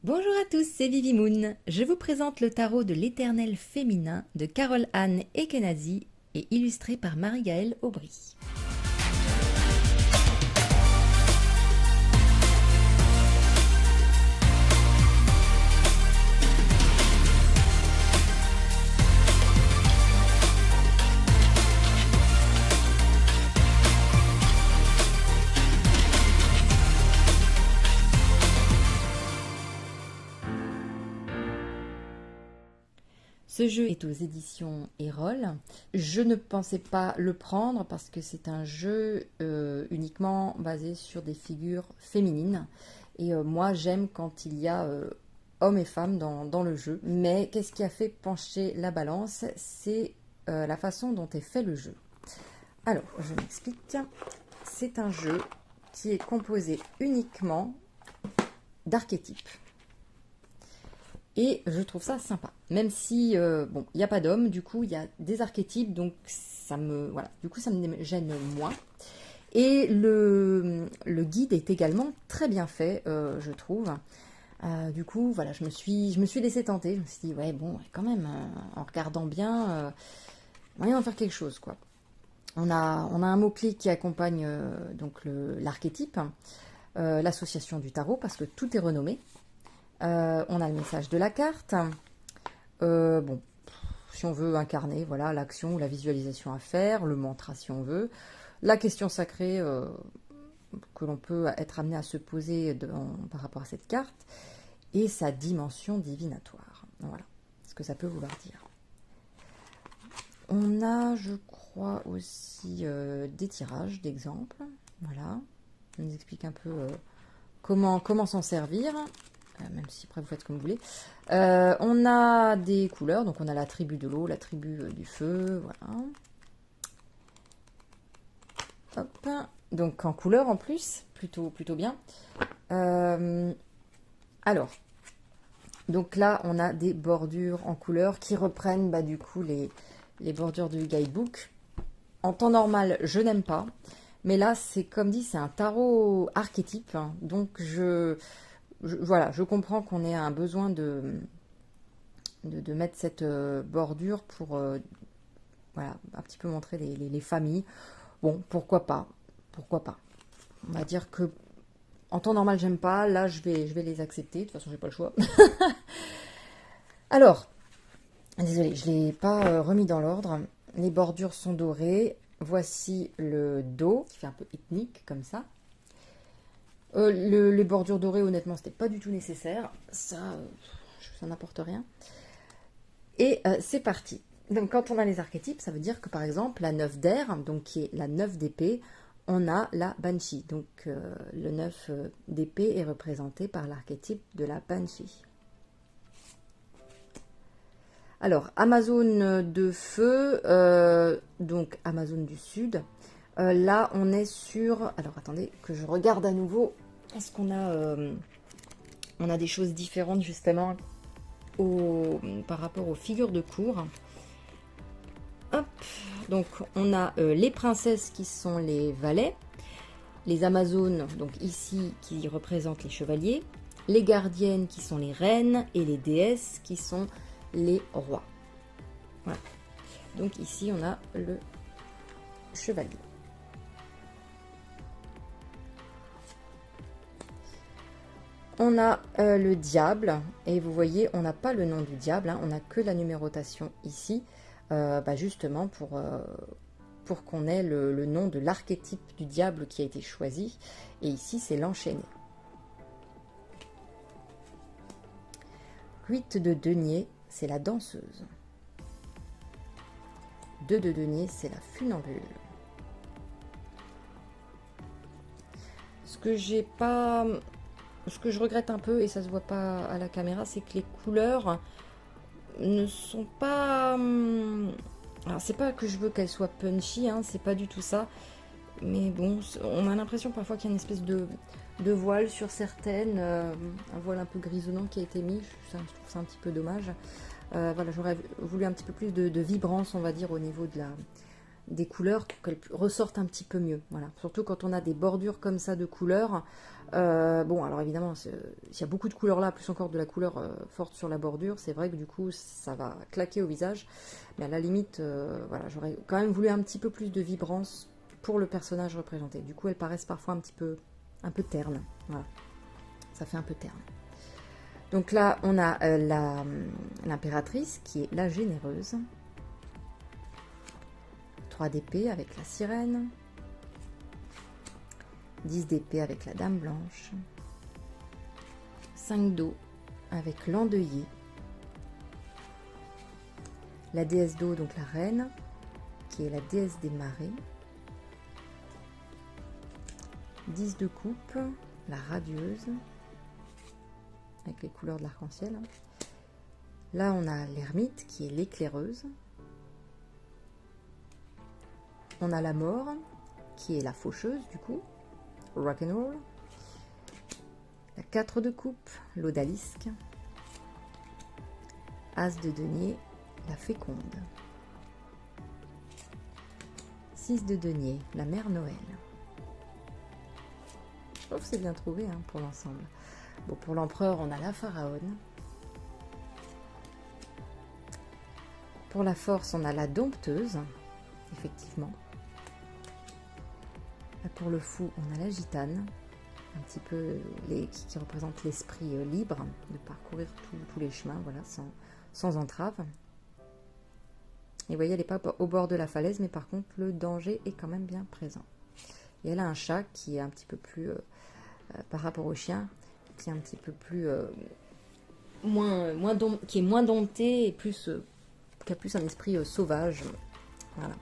Bonjour à tous, c'est Vivi Moon. Je vous présente le tarot de l'éternel féminin de Carole Anne Ekenazi et illustré par Marie-Gaëlle Aubry. Ce jeu est aux éditions Erol. Je ne pensais pas le prendre parce que c'est un jeu uniquement basé sur des figures féminines. Et moi, j'aime quand il y a hommes et femmes dans le jeu. Mais qu'est-ce qui a fait pencher la balance? C'est la façon dont est fait le jeu. Alors, je m'explique. C'est un jeu qui est composé uniquement d'archétypes. Et je trouve ça sympa. Même si, bon, il n'y a pas d'homme, du coup, il y a des archétypes, donc ça me gêne moins. Et le guide est également très bien fait, je trouve. Du coup, voilà, je me suis laissée tenter. Je me suis dit, ouais, bon, quand même, en regardant bien, moyen d'en faire quelque chose, quoi. On a un mot-clé qui accompagne donc l'archétype, l'association du tarot, parce que tout est renommé. On a le message de la carte. Bon, si on veut incarner, voilà, l'action ou la visualisation à faire, le mantra si on veut, la question sacrée que l'on peut être amené à se poser par rapport à cette carte, et sa dimension divinatoire. Voilà ce que ça peut vouloir dire. On a, je crois, aussi des tirages d'exemples. Voilà, on nous explique un peu comment s'en servir. Même si après vous faites comme vous voulez. On a des couleurs, donc on a la tribu de l'eau, la tribu du feu, voilà. Hop. Donc en couleur en plus, plutôt bien. Alors, donc là on a des bordures en couleur qui reprennent du coup les bordures du guidebook. En temps normal, je n'aime pas, mais là c'est comme dit, c'est un tarot archétype, hein, donc voilà, je comprends qu'on ait un besoin de mettre cette bordure pour voilà, un petit peu montrer les familles. Bon, pourquoi pas. On va dire que en temps normal, j'aime pas. Là, je vais les accepter. De toute façon, j'ai pas le choix. Alors, désolée, je ne l'ai pas remis dans l'ordre. Les bordures sont dorées. Voici le dos, qui fait un peu ethnique, comme ça. Les bordures dorées, honnêtement, c'était pas du tout nécessaire. Ça n'apporte rien. Et c'est parti. Donc, quand on a les archétypes, ça veut dire que, par exemple, la 9 d'air, donc qui est la 9 d'épée, on a la Banshee. Donc, le 9 d'épée est représenté par l'archétype de la Banshee. Alors, Amazone de feu, donc Amazone du Sud. Là, on est sur... Alors, attendez, que je regarde à nouveau. Est-ce qu'on a... on a des choses différentes, justement, par rapport aux figures de cour. Hop. Donc, on a les princesses qui sont les valets. Les Amazones, donc ici, qui représentent les chevaliers. Les gardiennes, qui sont les reines. Et les déesses, qui sont les rois. Voilà. Donc, ici, on a le chevalier. On a le diable, et vous voyez, on n'a pas le nom du diable, hein, on n'a que la numérotation ici, justement pour qu'on ait le nom de l'archétype du diable qui a été choisi, et ici c'est l'enchaîné. 8 de denier, c'est la danseuse. 2 de denier, c'est la funambule. Ce que je regrette un peu, et ça se voit pas à la caméra, c'est que les couleurs ne sont pas... Alors, c'est pas que je veux qu'elles soient punchy, hein, c'est pas du tout ça. Mais bon, on a l'impression parfois qu'il y a une espèce de voile sur certaines, un voile un peu grisonnant qui a été mis. Je trouve ça un petit peu dommage. Voilà, j'aurais voulu un petit peu plus de vibrance, on va dire, au niveau des couleurs qu'elles ressortent un petit peu mieux. Voilà. Surtout quand on a des bordures comme ça de couleurs. Bon, alors évidemment, s'il y a beaucoup de couleurs là, plus encore de la couleur forte sur la bordure, c'est vrai que du coup, ça va claquer au visage. Mais à la limite, voilà, j'aurais quand même voulu un petit peu plus de vibrance pour le personnage représenté. Du coup, elles paraissent parfois un peu ternes. Voilà. Ça fait un peu terne. Donc là, on a l'impératrice qui est la généreuse. 3 d'épée avec la sirène. 10 d'épée avec la dame blanche. 5 d'eau avec l'endeuillé. La déesse d'eau, donc la reine, qui est la déesse des marées. 10 de coupe, la radieuse, avec les couleurs de l'arc-en-ciel. Là, on a l'ermite, qui est l'éclaireuse. On a la mort, qui est la faucheuse, du coup, rock'n'roll. La 4 de coupe, l'odalisque. As de denier, la féconde. 6 de denier, la mère Noël. Je trouve que c'est bien trouvé hein, pour l'ensemble. Bon, pour l'empereur, on a la pharaone. Pour la force, on a la dompteuse, effectivement. Là, pour le fou, on a la gitane, un petit peu qui représente l'esprit libre de parcourir tous les chemins, voilà, sans entrave. Et vous voyez, elle n'est pas au bord de la falaise, mais par contre, le danger est quand même bien présent. Et elle a un chat qui est un petit peu plus, par rapport au chien, qui est un petit peu plus, qui est moins dompté et plus, qui a plus un esprit sauvage. Voilà.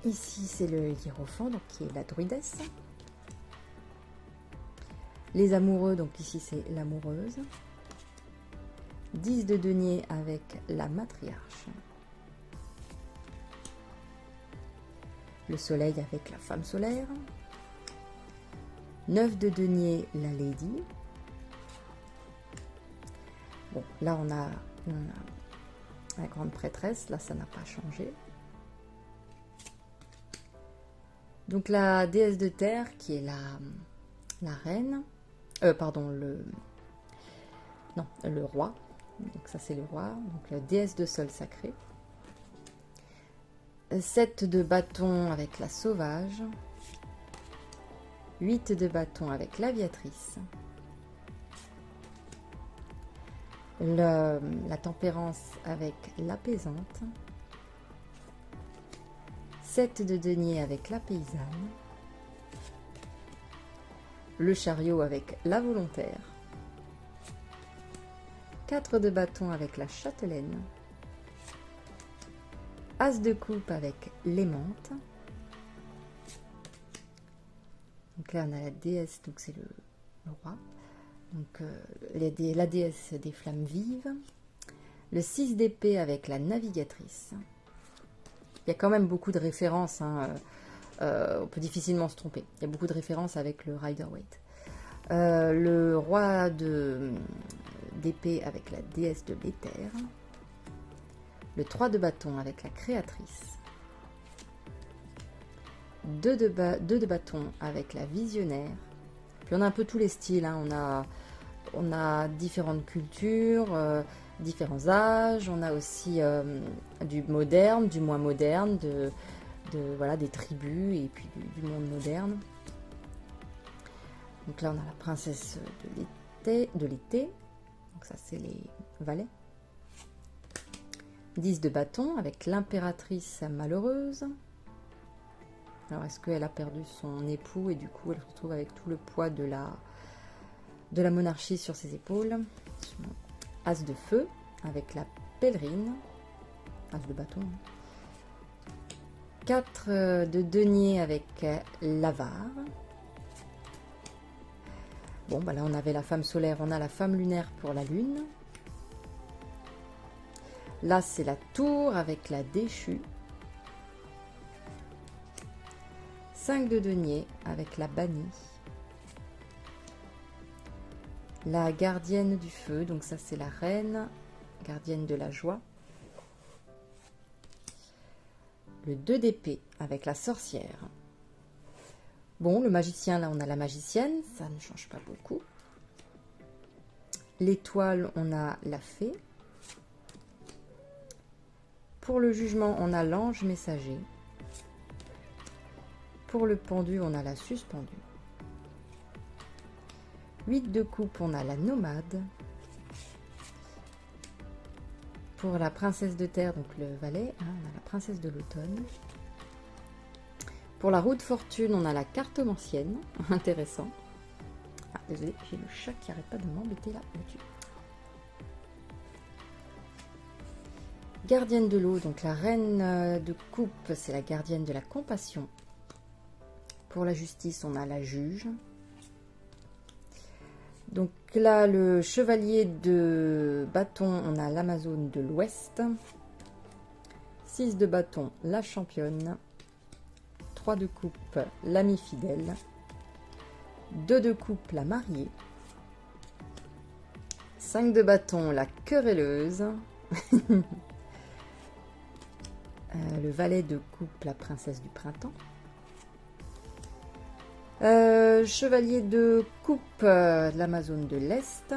Ici, c'est le hiérophant, donc qui est la druidesse. Les amoureux, donc ici, c'est l'amoureuse. 10 de denier avec la matriarche. Le soleil avec la femme solaire. 9 de denier, la lady. Bon, là on a la grande prêtresse, là ça n'a pas changé. Donc la déesse de terre qui est la reine, pardon, le roi. Donc ça c'est le roi, donc la déesse de sol sacré. 7 de bâton avec la sauvage. 8 de bâton avec l'aviatrice. La tempérance avec l'apaisante. 7 de denier avec la paysanne. Le chariot avec la volontaire. 4 de bâton avec la châtelaine. As de coupe avec l'aimante. Donc là on a la déesse, donc c'est le roi. Donc la déesse des flammes vives. Le 6 d'épée avec la navigatrice. Il y a quand même beaucoup de références, hein, on peut difficilement se tromper. Il y a beaucoup de références avec le Rider-Waite. Le roi d'épée avec la déesse de l'éther. Le 3 de bâton avec la créatrice. 2 de bâton avec la visionnaire. Puis on a un peu tous les styles, hein. On a différentes cultures, différents âges. On a aussi du moderne, du moins moderne, voilà, des tribus et puis du monde moderne. Donc là on a la princesse de l'été. Donc ça c'est les valets. 10 de bâton avec l'impératrice malheureuse. Alors est-ce qu'elle a perdu son époux et du coup elle se retrouve avec tout le poids de la monarchie sur ses épaules. As de feu avec la pèlerine. As de bâton. 4 de denier avec l'avare. Bon, bah là on avait la femme solaire, on a la femme lunaire pour la lune. Là c'est la tour avec la déchue. 5 de denier avec la bannie. La gardienne du feu, donc ça c'est la reine, gardienne de la joie. le 2 d'épée avec la sorcière. Bon, le magicien, là, on a la magicienne, ça ne change pas beaucoup. L'étoile, on a la fée. Pour le jugement, on a l'ange messager. Pour le pendu, on a la suspendue. 8 de coupe, on a la nomade. Pour la princesse de terre, donc le valet, hein, on a la princesse de l'automne. Pour la roue de fortune, on a la cartomancienne. Intéressant. Ah, désolé, j'ai le chat qui arrête pas de m'embêter là au-dessus. Gardienne de l'eau, donc la reine de coupe, c'est la gardienne de la compassion. Pour la justice, on a la juge. Donc là, le chevalier de bâton, on a l'amazone de l'ouest. 6 de bâton, la championne. 3 de coupe, l'ami fidèle. 2 de coupe, la mariée. 5 de bâton, la querelleuse. Le valet de coupe, la princesse du printemps. Chevalier de coupe, l'amazone de l'Est.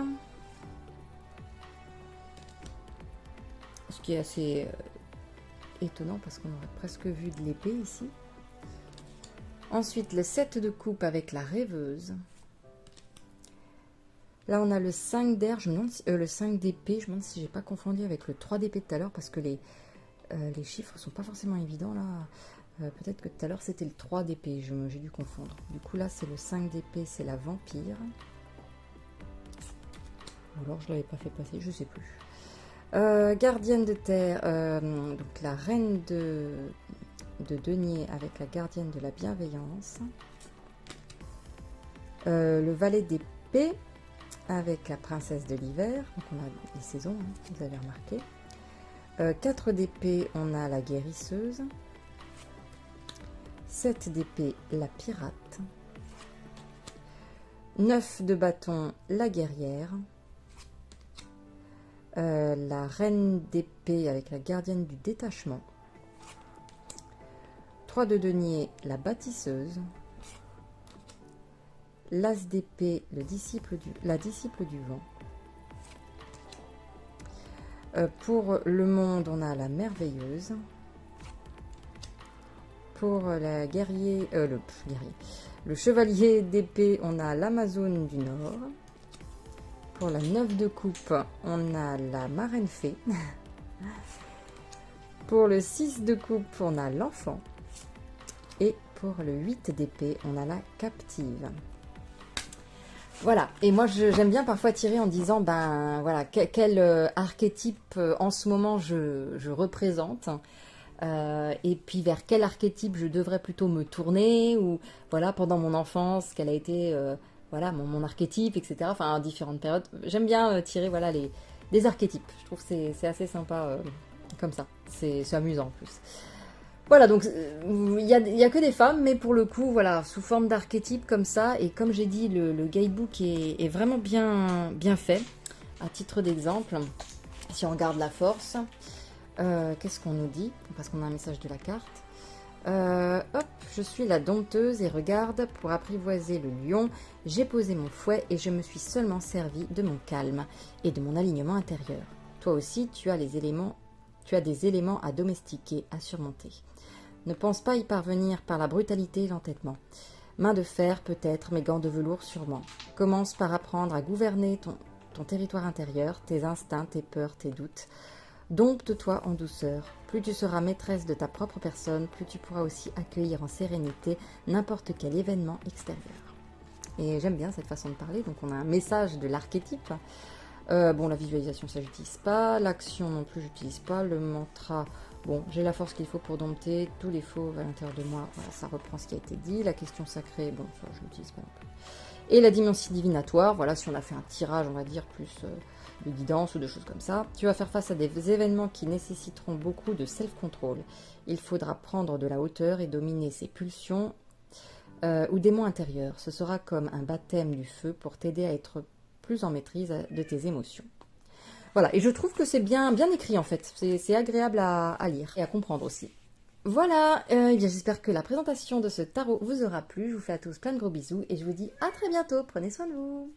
Ce qui est assez étonnant parce qu'on aurait presque vu de l'épée ici. Ensuite, le 7 de coupe avec la rêveuse. Là, on a le 5 d'air, je me demande si, le 5 d'épée. Je me demande si j'ai pas confondu avec le 3 d'épée tout à l'heure parce que les chiffres sont pas forcément évidents là. Peut-être que tout à l'heure c'était le 3 d'épée, j'ai dû confondre. Du coup là c'est le 5 d'épée, c'est la vampire. Ou alors je l'avais pas fait passer, je sais plus. Gardienne de terre, donc la reine de denier avec la gardienne de la bienveillance. Le valet d'épée avec la princesse de l'hiver. Donc on a les saisons, hein, vous avez remarqué. 4 d'épée, on a la guérisseuse. 7 d'épée, la pirate. 9 de bâton, la guerrière. La reine d'épée avec la gardienne du détachement. 3 de denier, la bâtisseuse. L'as d'épée, la disciple du vent. Pour le monde, on a la merveilleuse. Pour la le chevalier d'épée, on a l'amazone du Nord. Pour la 9 de coupe, on a la marraine fée. Pour le 6 de coupe, on a l'enfant. Et pour le 8 d'épée, on a la captive. Voilà, et moi j'aime bien parfois tirer en disant, ben voilà, quel archétype en ce moment je représente. Et puis vers quel archétype je devrais plutôt me tourner, ou voilà, pendant mon enfance, quel a été voilà, mon archétype, etc. Enfin, à différentes périodes. J'aime bien tirer voilà, des archétypes. Je trouve que c'est assez sympa comme ça. C'est amusant en plus. Voilà, donc il y a que des femmes, mais pour le coup, voilà, sous forme d'archétype comme ça. Et comme j'ai dit, le guidebook est vraiment bien fait. À titre d'exemple, si on regarde la force, qu'est-ce qu'on nous dit? Parce qu'on a un message de la carte. Hop, je suis la dompteuse et regarde, pour apprivoiser le lion, j'ai posé mon fouet et je me suis seulement servi de mon calme et de mon alignement intérieur. Toi aussi, tu as des éléments à domestiquer, à surmonter. Ne pense pas y parvenir par la brutalité et l'entêtement. Main de fer peut-être, mais gants de velours sûrement. Commence par apprendre à gouverner ton territoire intérieur, tes instincts, tes peurs, tes doutes. Dompte-toi en douceur. Plus tu seras maîtresse de ta propre personne, plus tu pourras aussi accueillir en sérénité n'importe quel événement extérieur. Et j'aime bien cette façon de parler, donc on a un message de l'archétype. Bon, la visualisation, ça j'utilise pas. L'action non plus, j'utilise pas. Le mantra, bon, j'ai la force qu'il faut pour dompter tous les fauves à l'intérieur de moi. Voilà, ça reprend ce qui a été dit. La question sacrée, bon, ça je l'utilise pas non plus. Et la dimension divinatoire, voilà, si on a fait un tirage, on va dire, plus de guidance ou de choses comme ça. Tu vas faire face à des événements qui nécessiteront beaucoup de self-control. Il faudra prendre de la hauteur et dominer ses pulsions ou démons intérieurs. Ce sera comme un baptême du feu pour t'aider à être plus en maîtrise de tes émotions. Voilà, et je trouve que c'est bien écrit en fait. C'est agréable à lire et à comprendre aussi. Voilà, eh bien j'espère que la présentation de ce tarot vous aura plu. Je vous fais à tous plein de gros bisous et je vous dis à très bientôt. Prenez soin de vous.